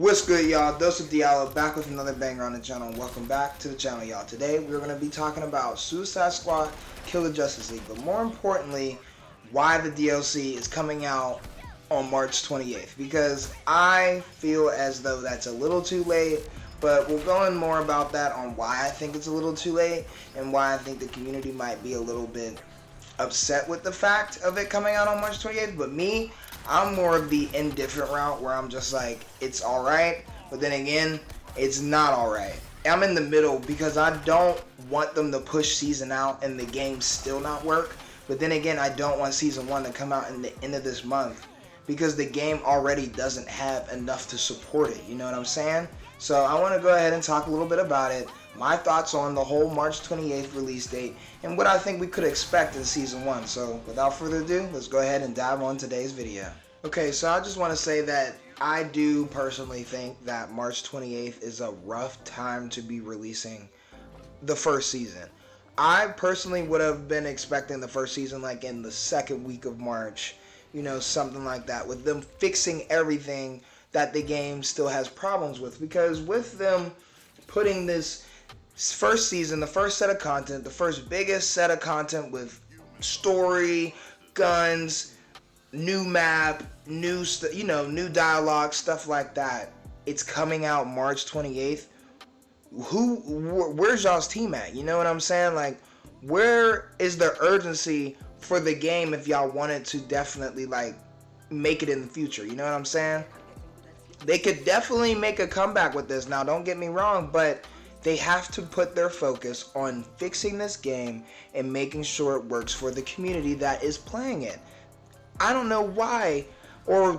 What's good, y'all? DoseofDiallo back with another banger on the channel. Welcome back to the channel, y'all. Today we're going to be talking about Suicide Squad Kill the Justice League, but more importantly, why the DLC is coming out on March 28th, because I feel as though that's a little too late, but we'll go in more about that on why I think it's a little too late and why I think the community might be a little bit upset with the fact of it coming out on March 28th. But me, I'm more of the indifferent route where I'm just like, it's alright, but then again, it's not alright. I'm in the middle because I don't want them to push season out and the game still not work, but then again, I don't want season 1 to come out in the end of this month because the game already doesn't have enough to support it, you know what I'm saying? So I want to go ahead and talk a little bit about it, my thoughts on the whole March 28th release date, and what I think we could expect in Season 1. So without further ado, let's go ahead and dive on today's video. Okay, so I just want to say that I do personally think that March 28th is a rough time to be releasing the first season. I personally would have been expecting the first season like in the second week of March, you know, something like that, with them fixing everything that the game still has problems with, because with them putting this first season, the first set of content, the first biggest set of content with story, guns, new map, new dialogue, stuff like that, it's coming out March 28th. Where's y'all's team at? You know what I'm saying? Like, where is the urgency for the game if y'all wanted to definitely like make it in the future? You know what I'm saying? They could definitely make a comeback with this. Now, don't get me wrong, but they have to put their focus on fixing this game and making sure it works for the community that is playing it. I don't know why or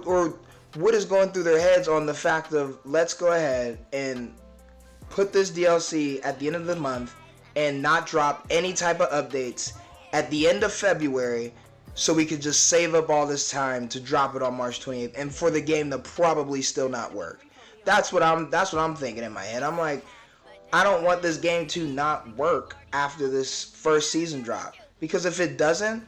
what is going through their heads on the fact of, let's go ahead and put this DLC at the end of the month and not drop any type of updates at the end of February, so we could just save up all this time to drop it on March 28th and for the game to probably still not work. That's what I'm thinking in my head. I'm like, I don't want this game to not work after this first season drop, because if it doesn't,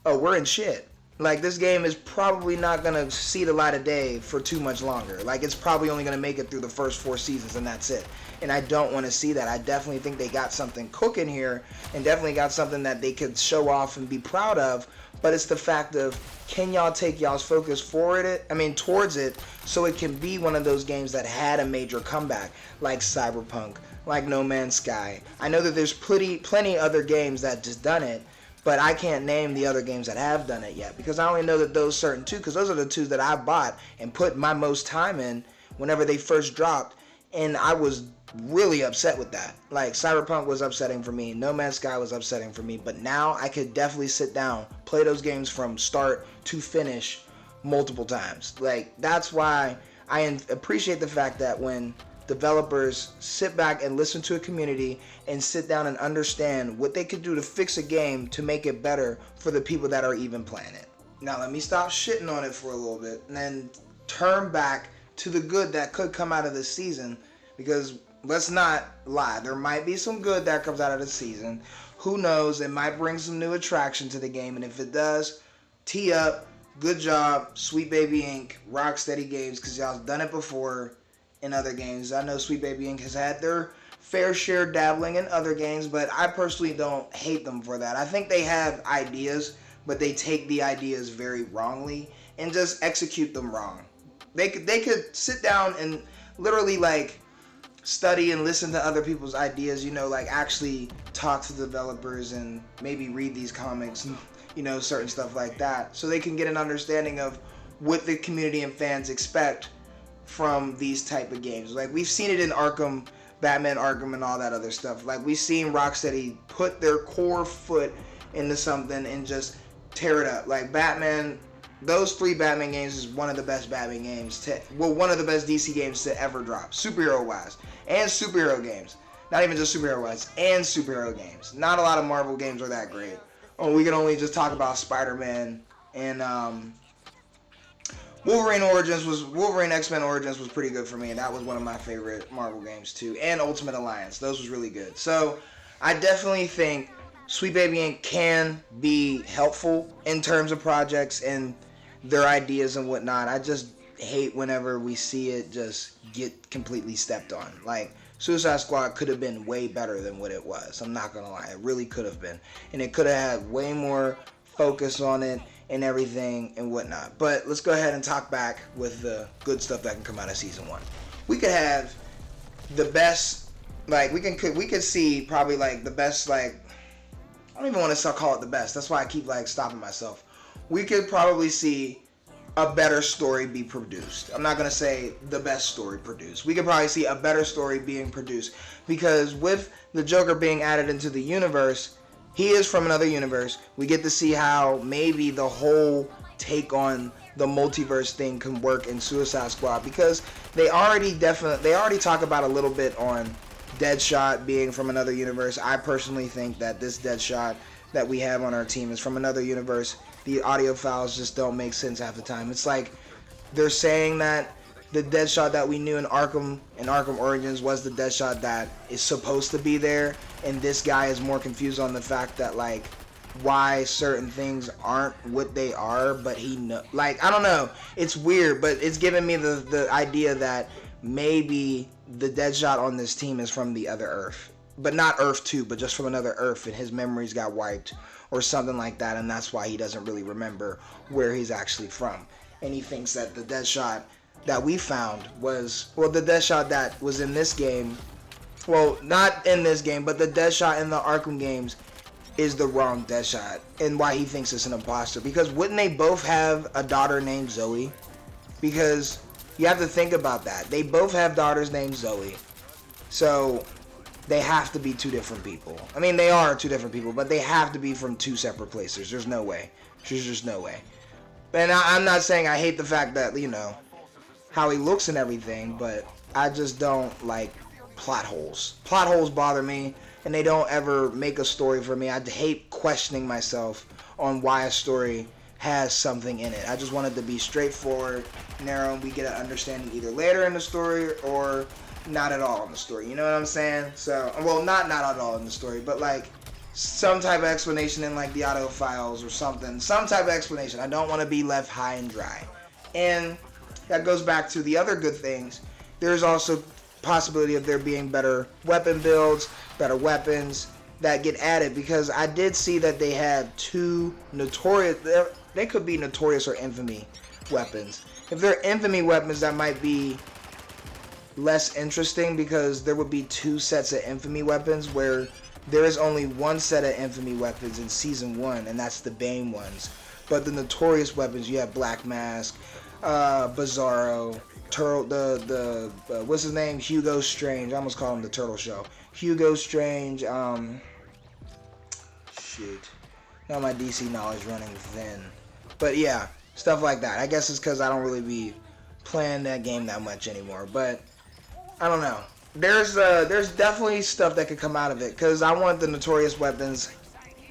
oh, we're in shit. Like, this game is probably not going to see the light of day for too much longer. Like, it's probably only going to make it through the first 4 seasons and that's it. And I don't want to see that. I definitely think they got something cooking here and definitely got something that they could show off and be proud of. But it's the fact of, can y'all take y'all's focus towards it, so it can be one of those games that had a major comeback, like Cyberpunk, like No Man's Sky. I know that there's plenty other games that just done it, but I can't name the other games that have done it yet, because I only know that those certain two, because those are the two that I bought and put my most time in whenever they first dropped, and I was really upset with that. Like, Cyberpunk was upsetting for me, No Man's Sky was upsetting for me, but now I could definitely sit down, play those games from start to finish multiple times. Like, that's why I appreciate the fact that when developers sit back and listen to a community and sit down and understand what they could do to fix a game to make it better for the people that are even playing it. Now, let me stop shitting on it for a little bit and then turn back to the good that could come out of this season, because let's not lie, there might be some good that comes out of this season. Who knows, it might bring some new attraction to the game, and if it does, tee up, good job, Sweet Baby Inc., Rocksteady Games, because y'all's done it before in other games. I know Sweet Baby Inc. has had their fair share dabbling in other games, but I personally don't hate them for that. I think they have ideas, but they take the ideas very wrongly and just execute them wrong. They could sit down and literally like study and listen to other people's ideas, you know, like actually talk to developers and maybe read these comics and, you know, certain stuff like that, so they can get an understanding of what the community and fans expect from these type of games. Like, we've seen it in Arkham, Batman Arkham, and all that other stuff. Like, we've seen Rocksteady put their core foot into something and just tear it up. Like, Batman, those 3 Batman games is one of the best Batman games one of the best DC games to ever drop, superhero wise, and superhero games. Not even just superhero wise, and superhero games. Not a lot of Marvel games are that great. Oh, we can only just talk about Spider-Man and Wolverine X-Men Origins was pretty good for me, and that was one of my favorite Marvel games too. And Ultimate Alliance, those was really good. So I definitely think Sweet Baby Inc. can be helpful in terms of projects and their ideas and whatnot. I just hate whenever we see it just get completely stepped on. Like, Suicide Squad could have been way better than what it was. I'm not gonna lie, it really could have been, and it could have had way more focus on it and everything and whatnot. But let's go ahead and talk back with the good stuff that can come out of season 1. We could have the best, like we could see probably like the best, like I don't even want to call it the best. That's why I keep like stopping myself. We could probably see a better story be produced. I'm not going to say the best story produced. We could probably see a better story being produced, because with the Joker being added into the universe, he is from another universe. We get to see how maybe the whole take on the multiverse thing can work in Suicide Squad, because they already talk about a little bit on Deadshot being from another universe. I personally think that this Deadshot that we have on our team is from another universe. The audio files just don't make sense half the time. It's like they're saying that the Deadshot that we knew in Arkham Origins was the Deadshot that is supposed to be there, and this guy is more confused on the fact that like why certain things aren't what they are, but he like I don't know. It's weird, but it's giving me the idea that maybe the Deadshot on this team is from the other Earth, but not Earth 2, but just from another Earth, and his memories got wiped or something like that, and that's why he doesn't really remember where he's actually from. And he thinks that the Deadshot that we found was, well, the Deadshot that was in this game, well, not in this game, but the Deadshot in the Arkham games is the wrong Deadshot, and why he thinks it's an imposter. Because wouldn't they both have a daughter named Zoe? Because you have to think about that. They both have daughters named Zoe. So they have to be two different people. I mean, they are two different people, but they have to be from two separate places. There's no way. There's just no way. And I'm not saying I hate the fact that, you know, how he looks and everything, but I just don't like plot holes. Plot holes bother me, and they don't ever make a story for me. I hate questioning myself on why a story has something in it. I just want it to be straightforward, narrow, and we get an understanding either later in the story or not at all in the story. You know what I'm saying? So, well, not at all in the story, but like some type of explanation in like the audio files or something. Some type of explanation. I don't want to be left high and dry. And that goes back to the other good things. There's also possibility of there being better weapon builds, better weapons that get added, because I did see that they had two notorious, they could be notorious or infamy weapons. If they're infamy weapons, that might be less interesting, because there would be two sets of infamy weapons, where there is only one set of infamy weapons in season 1, and that's the Bane ones. But the notorious weapons, you have Black Mask, Bizarro, Turtle, what's his name? Hugo Strange. I almost called him the Turtle Show. Hugo Strange. Shoot. Now my DC knowledge running thin. But yeah, stuff like that. I guess it's because I don't really be playing that game that much anymore. But I don't know. There's definitely stuff that could come out of it, because I want the notorious weapons,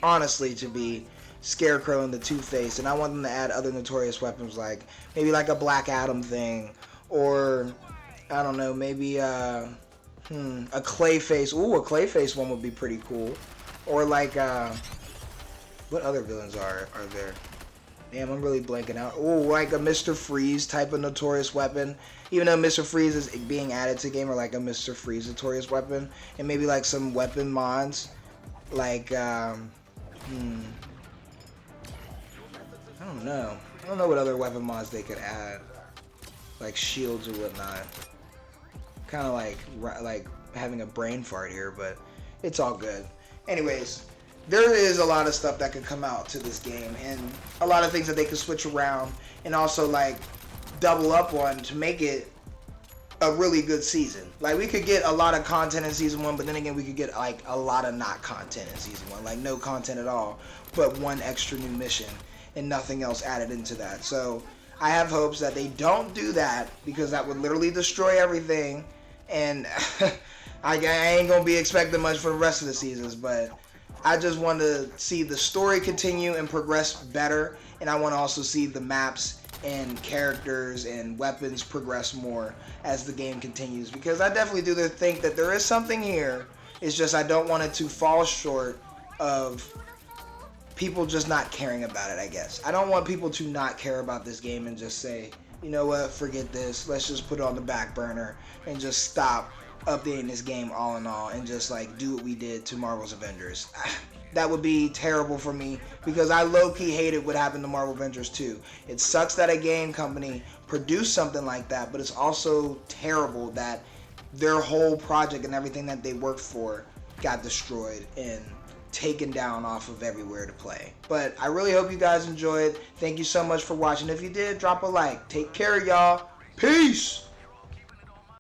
honestly, to be Scarecrow and the Two-Face, and I want them to add other notorious weapons, like maybe like a Black Adam thing, or I don't know, maybe a Clayface. Ooh, a Clayface one would be pretty cool. Or like what other villains are there? Damn, I'm really blanking out. Ooh, like a Mr. Freeze type of notorious weapon. Even though Mr. Freeze is being added to the game, or like a Mr. Freeze notorious weapon, and maybe like some weapon mods, like I don't know. I don't know what other weapon mods they could add, like shields or whatnot. Kind of like having a brain fart here, but it's all good. Anyways, there is a lot of stuff that could come out to this game, and a lot of things that they could switch around and also like double up on to make it a really good season. Like, we could get a lot of content in season 1, but then again we could get like a lot of not content in season 1, like no content at all, but one extra new mission and nothing else added into that. So I have hopes that they don't do that, because that would literally destroy everything, and I ain't gonna be expecting much for the rest of the seasons. But I just want to see the story continue and progress better, and I want to also see the maps and characters and weapons progress more as the game continues, because I definitely do think that there is something here. It's just I don't want it to fall short of people just not caring about it, I guess. I don't want people to not care about this game and just say, you know what, forget this. Let's just put it on the back burner and just stop updating this game all in all and just like do what we did to Marvel's Avengers. That would be terrible for me because I low-key hated what happened to Marvel Avengers 2. It sucks that a game company produced something like that, but it's also terrible that their whole project and everything that they worked for got destroyed and taken down off of everywhere to play. But I really hope you guys enjoyed. Thank you so much for watching. If you did, drop a like. Take care, y'all. Peace!